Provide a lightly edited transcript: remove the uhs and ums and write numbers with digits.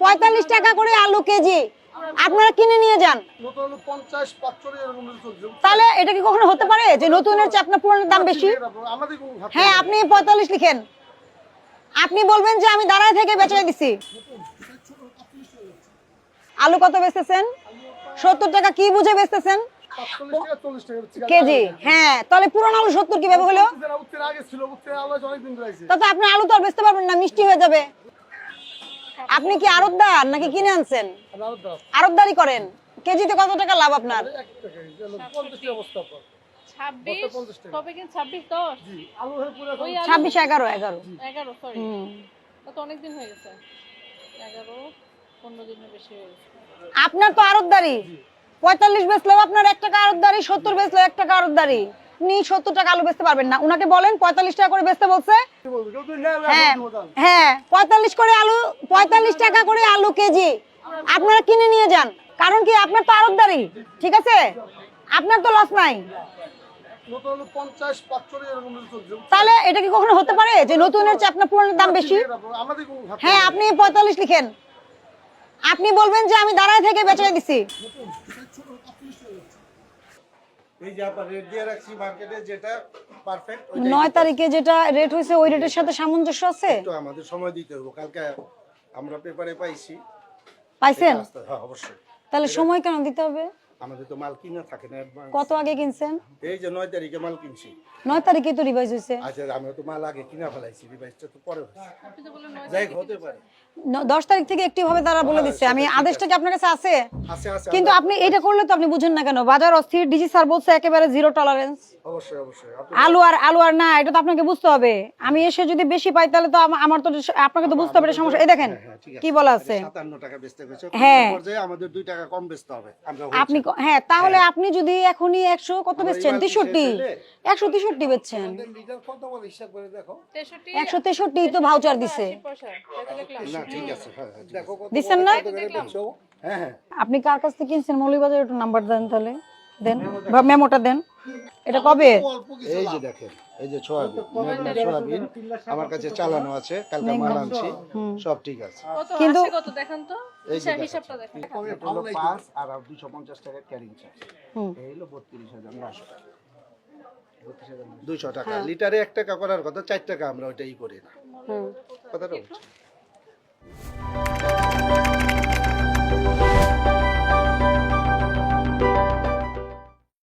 45 টাকা করে আলু কেজি, আপনারা কিনে নিয়ে যান। তাহলে এটা কি কখনো হতে পারে যে নতুনের চেয়ে আপনার পুরনোর দাম বেশি? হ্যাঁ, আপনি 45 লিখেন, আপনি বলবেন যে আমি দাঁড়ায় থেকে বেচে দিছি। আলু কত বেচতেছেন? 70 টাকা। কি বুঝে বেচতেছেন? কেজি। হ্যাঁ, তাহলে পুরনো আলু 70 কিভাবে হলো? তাতে আপনি আলু তো আর বেচতে পারবেন না, মিষ্টি হয়ে যাবে। আপনি কি আড়তদার নাকি কিনে আনছেন? আড়তদারি করেন। কেজিতে কত টাকা লাভ আপনার? 26 11 সরি, তো অনেক দিন হয়ে গেছে, 11-15 দিনের বেশি হয়ে গেছে। আপনার তো আড়তদারি 45 বেচলেও আপনার 1 টাকা আড়তদারি, 70 বেচলেও 1 টাকা আড়তদারি। আপনি 70 টাকা আলু বেচতে পারবেন না। উনাকে বলেন 45 টাকা করে বেচতে বলছে। হ্যাঁ হ্যাঁ, 45 করে আলু, 45 টাকা করে আলু কেজি, আপনারা কিনে নিয়ে যান। কারণ কি, আপনার তো আড়তদারি, ঠিক আছে, আপনার তো লস নাই। তাহলে এটা কি কখনো হতে পারে যে নতুনের চেয়ে আপনার পুরনোর দাম বেশি? হ্যাঁ, আপনি 45 লিখেন, আপনি বলবেন যে আমি দাঁড়ায় থেকে বেচে দিছি। এই যে আপনার রেট দিয়ে রাখছি মার্কেটে, যেটা পারফেক্ট 9 তারিখে যেটা রেট হইছে ওই রেটের সাথে সামঞ্জস্য আছে? তো আমাদের সময় দিতে হবে, কালকে আমরা পেপারে পাইছি। পাইছেন? হ্যাঁ অবশ্যই। তাহলে সময় কেন দিতে হবে? আমাদের তো মাল কিনা থাকে না অ্যাডভান্স। কত আগে কিনছেন? এই যে 9 তারিখে মাল কিনছি। 9 তারিখে তো রিভাইজ হইছে। আচ্ছা, আমরা তো মাল আগে কিনা ফেলাইছি, রিভাইসটা তো পরে হচ্ছে। যাই হতে পারে 10 তারিখ থেকে অ্যাক্টিভ হবে তারা বলে দিচ্ছে। আমি আদেশটা কি আপনার কাছে আছে? আছে আছে। কিন্তু আপনি এটা করলে তো আপনি বুঝেন না কেন? বাজার অস্থির, ডিজি স্যার বলছে একেবারে জিরো টলারেন্স। অবশ্যই অবশ্যই। আলু আর না, এটা তো আপনাকে বুঝতে হবে। আমি এসে যদি বেশি পাই তাহলে তো আমার তো, আপনাকে তো বুঝতে হবে এটা সমস্যা। এই দেখেন কি বলা আছে, 57 টাকা বেচতে গেছে, হ্যাঁ পর্যায়ে আমাদের 2 টাকা কম বেচতে হবে আমরা। আপনি হ্যাঁ, তাহলে আপনি যদি এখনই 100 কত বেচছেন? 63, 163 বেচছেন। লিটার কত বল হিসাব করে দেখো। 163 তো ভাউচার দিছে। না ঠিক আছে, হ্যাঁ দেখো কত দিছেন না? হ্যাঁ হ্যাঁ। আপনি কার কাছ থেকে কিনছেন? মৌলভীবাজার একটু নাম্বার দেন, তাহলে দেন বা মেমোটা দেন। এটা কবে? এই যে দেখেন, এই যে সোয়াবিন আমার কাছে চালানো আছে, কালকে মাল আনছি, সব ঠিক আছে। কিন্তু কত দেখেন তো, হিসাবটা দেখেন। 5 আর 250 টাকা ক্যারিং চার্জ, এই হলো 32,900 টাকা। 200 টাকা লিটারে 1 টাকা করার কথা, 4 টাকা আমরা ওইটাই করি না। কথাটা বুঝছি।